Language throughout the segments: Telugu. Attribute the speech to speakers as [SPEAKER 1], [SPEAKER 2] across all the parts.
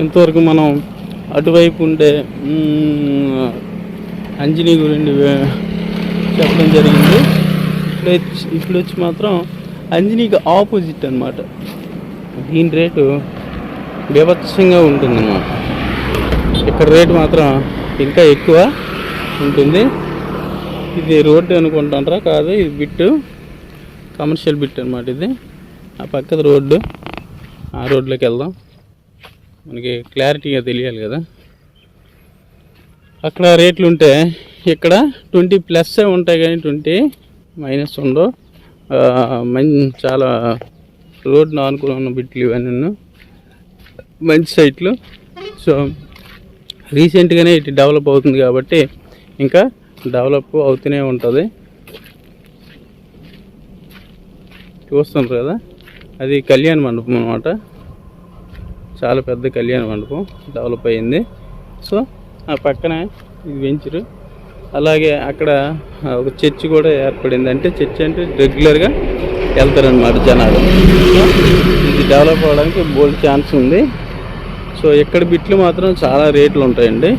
[SPEAKER 1] ఇంతవరకు మనం అటువైపు ఉండే అంజనీ గురించి చెప్పడం జరిగింది. ఇప్పుడు వచ్చి మాత్రం అంజనీకి ఆపోజిట్ అనమాట. దీని రేటు బీభత్సంగా ఉంటుందన్నమాట. ఇక్కడ రేటు మాత్రం ఇంకా ఎక్కువ ఉంటుంది. ఇది రోడ్డు అనుకుంటారా? కాదు, ఇది బిట్టు, కమర్షియల్ బిట్ అనమాట. ఇది ఆ పక్కన రోడ్డు. ఆ రోడ్లోకి వెళ్దాం, మనకి క్లారిటీగా తెలియాలి కదా. అక్కడ రేట్లు ఉంటే ఇక్కడ 20+ ఉంటాయి, కానీ 20- ఉండవు. చాలా రోడ్డు ఆనుకుని ఉన్న బిట్లు ఇవన్నీ మంచి సైట్లు. సో రీసెంట్గానే ఇటు డెవలప్ అవుతుంది కాబట్టి ఇంకా డెవలప్ అవుతూనే ఉంటుంది. చూస్తున్నారు కదా, అది కళ్యాణ మండపం అన్నమాట. చాలా పెద్ద కళ్యాణ మండపం డెవలప్ అయ్యింది. సో ఆ పక్కన ఇది వెంచరు. అలాగే అక్కడ ఒక చర్చి కూడా ఏర్పడింది. అంటే చర్చి అంటే రెగ్యులర్గా వెళ్తారనమాట జనాలు. ఇది డెవలప్ అవ్వడానికి బోల్డ్ ఛాన్స్ ఉంది. సో ఇక్కడ బిట్లు మాత్రం చాలా రేట్లు ఉంటాయండి.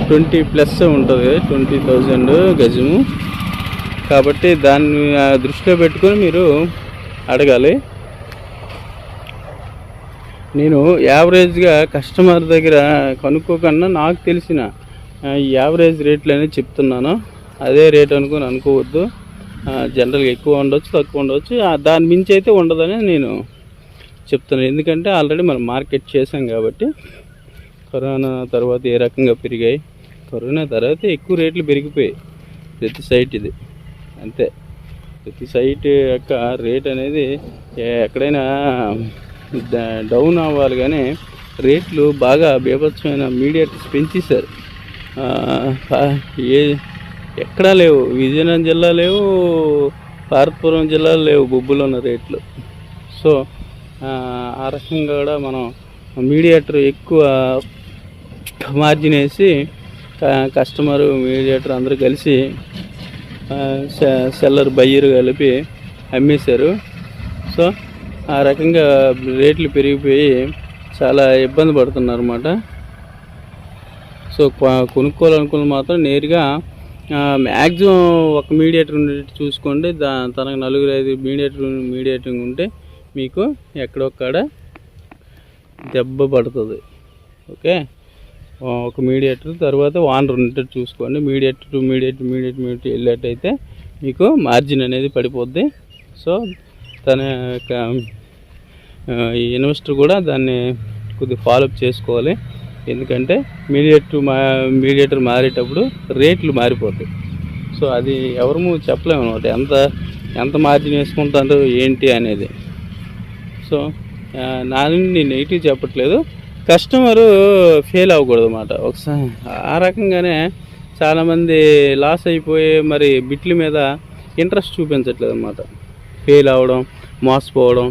[SPEAKER 1] 20+ ఉంటుంది, 20,000 గజము. కాబట్టి దాన్ని దృష్టిలో పెట్టుకొని మీరు అడగాలి. నేను యావరేజ్గా కస్టమర్ దగ్గర కనుక్కోకుండా నాకు తెలిసిన యావరేజ్ రేట్లు అనేది చెప్తున్నాను. అదే రేట్ అనుకోవద్దు. జనరల్గా ఎక్కువ ఉండొచ్చు, తక్కువ ఉండవచ్చు. దాని మించి అయితే ఉండదని నేను చెప్తున్నాను. ఎందుకంటే ఆల్రెడీ మనం మార్కెట్ చేసాం కాబట్టి. కరోనా తర్వాత ఏ రకంగా పెరిగాయి, కరోనా తర్వాత ఎక్కువ రేట్లు పెరిగిపోయాయి ప్రతి సైట్. ఇది అంతే, ప్రతి సైట్ యొక్క రేట్ అనేది ఎక్కడైనా డౌన్ అవ్వాలి, కానీ రేట్లు బాగా బీభత్సమైన మీడియేటర్స్ పెంచేశారు. ఎక్కడా లేవు, విజయనగరం జిల్లా లేవు, పార్వతీపురం జిల్లాలో లేవు బొబ్బులు ఉన్న రేట్లు. సో ఆ రకంగా కూడా మనం మీడియేటర్ ఎక్కువ మార్జిన్ వేసి కస్టమరు మీడియేటర్ అందరూ కలిసి సెల్లర్ బయ్యర్ కలిపి అమ్మేశారు. సో ఆ రకంగా రేట్లు పెరిగిపోయి చాలా ఇబ్బంది పడుతున్నారు అన్నమాట. సో కొనుక్కోవాలనుకున్న మాత్రం నేరుగా మ్యాక్సిమం ఒక మీడియేటర్ ఉండేది చూసుకోండి. తనకు 4-5 మీడియేటింగ్ ఉంటే మీకు ఎక్కడొక్కడ దెబ్బ పడుతుంది. ఓకే, ఒక మీడియేటర్ తర్వాత ఓనర్ ఉండేటట్టు చూసుకోండి. మీడియేటర్ వెళ్ళేటైతే మీకు మార్జిన్ అనేది పడిపోద్ది. సో తన యొక్క ఇన్వెస్టర్ కూడా దాన్ని కొద్దిగా ఫాలోఅప్ చేసుకోవాలి. ఎందుకంటే మీడియేటర్ మారేటప్పుడు రేట్లు మారిపోతాయి. సో అది ఎవరు చెప్పలేము అనమాట, ఎంత మార్జిన్ వేసుకుంటారు ఏంటి అనేది. సో నా నుండి నేను నెగిటివ్ చెప్పట్లేదు, కస్టమరు ఫెయిల్ అవ్వకూడదు అన్నమాట. ఒకసారి ఆ రకంగానే చాలామంది లాస్ అయిపోయి మరి బిట్ల మీద ఇంట్రెస్ట్ చూపించట్లేదు అన్నమాట. ఫెయిల్ అవ్వడం, మోసపోవడం,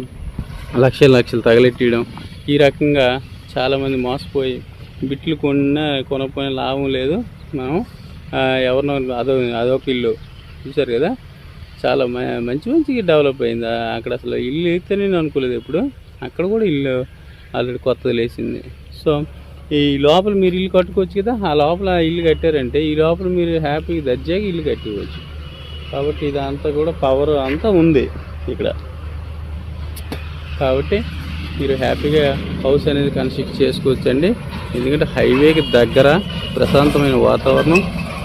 [SPEAKER 1] లక్షలు తగలెట్టడం, ఈ రకంగా చాలామంది మోసపోయి బిట్లు కొనకపోయిన లాభం లేదు. మనం ఎవరినో అదొక ఇల్లు చూసారు కదా, చాలా మంచిగా డెవలప్ అయింది. అక్కడ అసలు ఇల్లు అయితే నేను అనుకోలేదు ఎప్పుడు. అక్కడ కూడా ఇల్లు ఆల్రెడీ కొత్తది లేచింది. సో ఈ లోపల మీరు ఇల్లు కట్టుకోవచ్చు కదా, ఆ లోపల ఇల్లు కట్టారంటే ఈ లోపల మీరు హ్యాపీగా దర్జాగా ఇల్లు కట్టుకోవచ్చు. కాబట్టి ఇదంతా కూడా పవర్ అంతా ఉంది ఇక్కడ. కాబట్టి మీరు హ్యాపీగా హౌస్ అనేది కన్స్ట్రక్ట్ చేసుకోవచ్చండి. ఎందుకంటే హైవేకి దగ్గర, ప్రశాంతమైన వాతావరణం,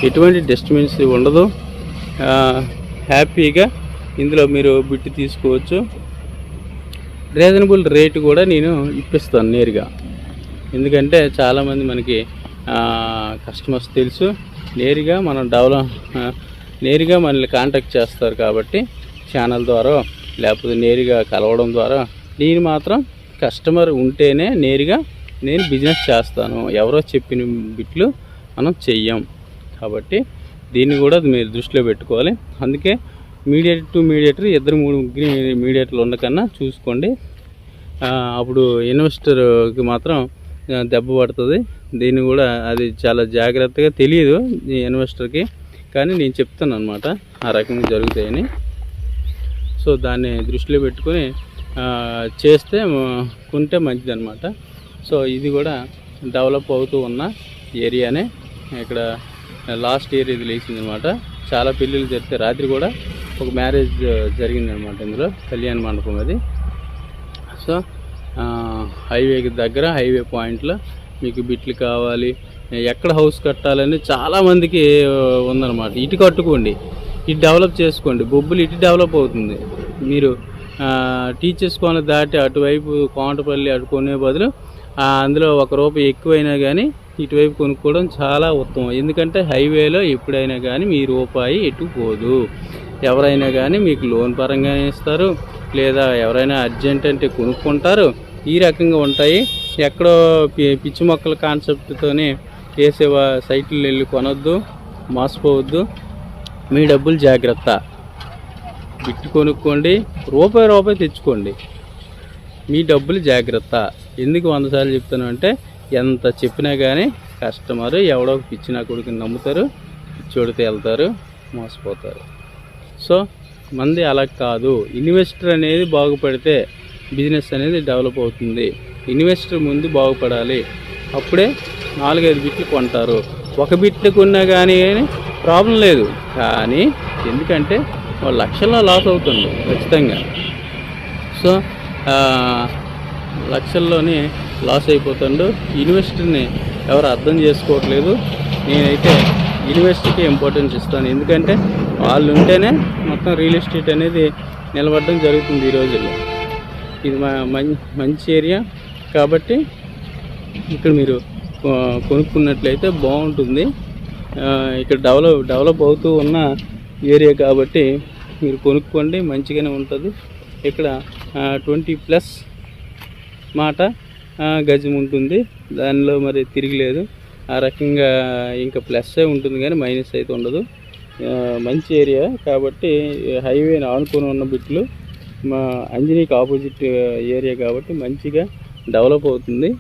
[SPEAKER 1] ఎటువంటి డిస్టర్బెన్స్ ఉండదు. హ్యాపీగా ఇందులో మీరు బిట్టు తీసుకోవచ్చు. రీజనబుల్ రేటు కూడా నేను ఇప్పిస్తాను నేరుగా. ఎందుకంటే చాలామంది మనకి కస్టమర్స్ తెలుసు, నేరుగా మనల్ని కాంటాక్ట్ చేస్తారు. కాబట్టి ఛానల్ ద్వారా లేకపోతే నేరుగా కలవడం ద్వారా నేను మాత్రం కస్టమర్ ఉంటేనే నేరుగా నేను బిజినెస్ చేస్తాను. ఎవరో చెప్పిన బిట్లు మనం చెయ్యం. కాబట్టి దీన్ని కూడా మీరు దృష్టిలో పెట్టుకోవాలి. అందుకే మీడియేటర్ టు మీడియేటర్ 2-3 మీడియేటర్లు ఉండకన్నా చూసుకోండి. అప్పుడు ఇన్వెస్టర్కి మాత్రం దెబ్బ పడుతుంది. దీన్ని కూడా అది చాలా జాగ్రత్తగా తెలియదు ఈ ఇన్వెస్టర్కి, కానీ నేను చెప్తాను అనమాట ఆ రకంగా జరుగుతాయని. సో దాన్ని దృష్టిలో పెట్టుకొని చేస్తే కొంటే మంచిది అనమాట. సో ఇది కూడా డెవలప్ అవుతూ ఉన్న ఏరియానే. ఇక్కడ లాస్ట్ ఇయర్ ఇది లేచింది అనమాట. చాలా పెళ్ళిళ్ళు జరిగితే రాత్రి కూడా ఒక మ్యారేజ్ జరిగిందనమాట ఇందులో, కళ్యాణ మండపం అది. సో హైవేకి దగ్గర, హైవే పాయింట్లో మీకు బిట్లు కావాలి, ఎక్కడ హౌస్ కట్టాలని చాలామందికి ఉందన్నమాట. ఇటు కట్టుకోండి, ఇటు డెవలప్ చేసుకోండి. బొబ్బులు ఇటు డెవలప్ అవుతుంది. మీరు టీచర్స్ కాలనీ దాటి అటువైపు కోమటపల్లి అటు కొనే బదులు అందులో ₹1 ఎక్కువైనా కానీ ఇటువైపు కొనుక్కోవడం చాలా ఉత్తమం. ఎందుకంటే హైవేలో ఎప్పుడైనా కానీ మీ రూపాయి ఎటు పోదు. ఎవరైనా కానీ మీకు లోన్ పరంగానే ఇస్తారు, లేదా ఎవరైనా అర్జెంట్ అంటే కొనుక్కుంటారు. ఈ రకంగా ఉంటాయి. ఎక్కడో పిచ్చి మొక్కల కాన్సెప్ట్తోనే వేసే సైట్లు వెళ్ళి కొనొద్దు, మోసపోవద్దు. మీ డబ్బులు జాగ్రత్త. బిట్టు కొనుక్కోండి, రూపాయి తెచ్చుకోండి. మీ డబ్బులు జాగ్రత్త. ఎందుకు 100 సార్లు చెప్తాను అంటే, ఎంత చెప్పినా కానీ కస్టమరు ఎవడో పిచ్చి నా కొడుకుని నమ్ముతారు, పిచ్చోడితే వెళ్తారు, మోసపోతారు. సో మంది అలా కాదు. ఇన్వెస్టర్ అనేది బాగుపడితే బిజినెస్ అనేది డెవలప్ అవుతుంది. ఇన్వెస్టర్ ముందు బాగుపడాలి, అప్పుడే 4-5 బిట్లు కొంటారు. ఒక బిట్లు కొన్నా కానీ ప్రాబ్లం లేదు. కానీ ఎందుకంటే వాళ్ళు లక్షల్లో లాస్ అవుతుంది ఖచ్చితంగా. So లక్షల్లోనే loss అయిపోతుండు. ఇన్వెస్టర్ని ఎవరు అర్థం చేసుకోవట్లేదు. నేనైతే ఇన్వెస్టర్కి ఇంపార్టెన్స్ ఇస్తాను. ఎందుకంటే వాళ్ళు ఉంటేనే మొత్తం రియల్ ఎస్టేట్ అనేది నిలబడడం జరుగుతుంది ఈ రోజుల్లో. ఇది మంచి ఏరియా కాబట్టి ఇక్కడ మీరు కొనుక్కున్నట్లయితే బాగుంటుంది. ఇక్కడ డెవలప్ అవుతూ ఉన్న ఏరియా కాబట్టి మీరు కొనుక్కోండి, మంచిగానే ఉంటుంది. ఇక్కడ 20+ మాట గజం ఉంటుంది. దానిలో మరి తిరిగిలేదు. ఆ రకంగా ఇంకా ప్లస్సే ఉంటుంది కానీ మైనస్ అయితే ఉండదు. మంచి ఏరియా కాబట్టి హైవేని ఆనుకొని ఉన్న బిట్లు మా అంజనీకి ఆపోజిట్ ఏరియా కాబట్టి మంచిగా డెవలప్ అవుతుంది.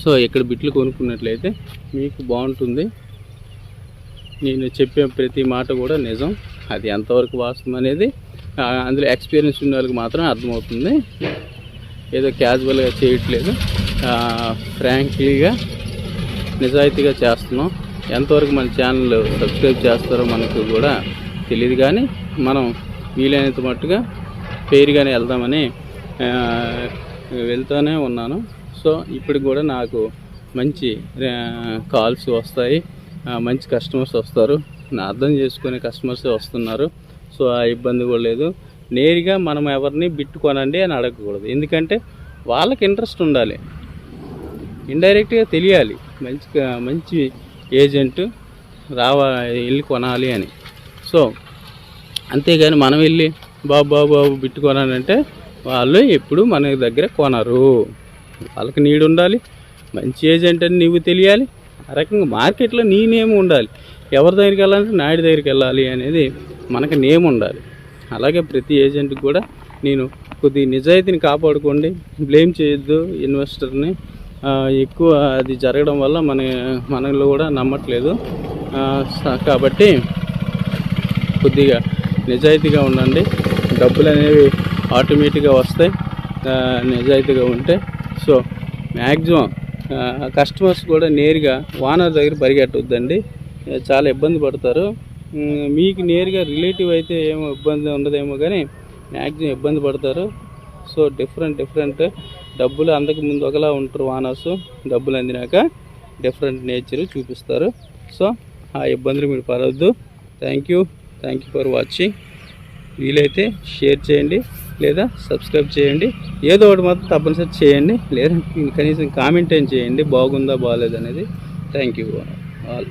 [SPEAKER 1] సో ఇక్కడ బిట్లు కొనుక్కున్నట్లయితే మీకు బాగుంటుంది. నేను చెప్పే ప్రతి మాట కూడా నిజం. అది ఎంతవరకు వాస్తవం అనేది అందులో ఎక్స్పీరియన్స్ ఉన్న వాళ్ళకి మాత్రం అర్థమవుతుంది. ఏదో క్యాజువల్గా చేయట్లేదు, ఫ్రాంక్లీగా నిజాయితీగా చేస్తున్నాం. ఎంతవరకు మన ఛానల్ సబ్స్క్రైబ్ చేస్తారో మనకు కూడా తెలియదు, కానీ మనం వీలైనంత మట్టుగా ఫెయిర్గానే వెళ్దామని వెళ్తూనే ఉన్నాను. సో ఇప్పటికి కూడా నాకు మంచి కాల్స్ వస్తాయి, మంచి కస్టమర్స్ వస్తారు, నా అర్థం చేసుకునే కస్టమర్సే వస్తున్నారు. సో ఆ ఇబ్బంది కూడా లేదు. నేరుగా మనం ఎవరిని బిట్టు కొనండి అని అడగకూడదు. ఎందుకంటే వాళ్ళకి ఇంట్రెస్ట్ ఉండాలి, ఇండైరెక్ట్గా తెలియాలి మంచి ఏజెంట్ వెళ్ళి కొనాలి అని. సో అంతేగాని మనం వెళ్ళి బాబు బిట్టు కొనాలంటే వాళ్ళు ఎప్పుడు మన దగ్గర కొనరు. వాళ్ళకి నీడు ఉండాలి, మంచి ఏజెంట్ అని నీవు తెలియాలి. ఆ రకంగా మార్కెట్లో నీ నేమ్ ఉండాలి. ఎవరి దగ్గరికి వెళ్ళాలంటే నాయుడు దగ్గరికి వెళ్ళాలి అనేది మనకు నేమ్ ఉండాలి. అలాగే ప్రతి ఏజెంట్కి కూడా నేను కొద్దిగా నిజాయితీని కాపాడుకోండి, బ్లేమ్ చేయొద్దు ఇన్వెస్టర్ని. ఎక్కువ అది జరగడం వల్ల మనలో కూడా నమ్మట్లేదు. కాబట్టి కొద్దిగా నిజాయితీగా ఉండండి. డబ్బులు అనేవి ఆటోమేటిక్గా వస్తాయి నిజాయితీగా ఉంటే. సో మ్యాక్సిమం కస్టమర్స్ కూడా నేరుగా ఓనర్ దగ్గర పరిగెట్టొద్దండి, చాలా ఇబ్బంది పడతారు. మీకు నేరుగా రిలేటివ్ అయితే ఏమో ఇబ్బంది ఉండదేమో, కానీ మ్యాక్సిమం ఇబ్బంది పడతారు. సో డిఫరెంట్ డబ్బులు అందక ముందు ఒకలా ఉంటారు ఓనర్స్, డబ్బులు అందినాక డిఫరెంట్ నేచర్ చూపిస్తారు. సో ఆ ఇబ్బందులు మీరు పడవద్దు. Thank you for watching. వీలైతే షేర్ చేయండి లేదా సబ్స్క్రైబ్ చేయండి. ఏదో ఒకటి మాత్రం తప్పనిసరి చేయండి, లేదా కనీసం కామెంట్ ఏం చేయండి బాగుందా బాగాలేదు అనేది. Thank you all.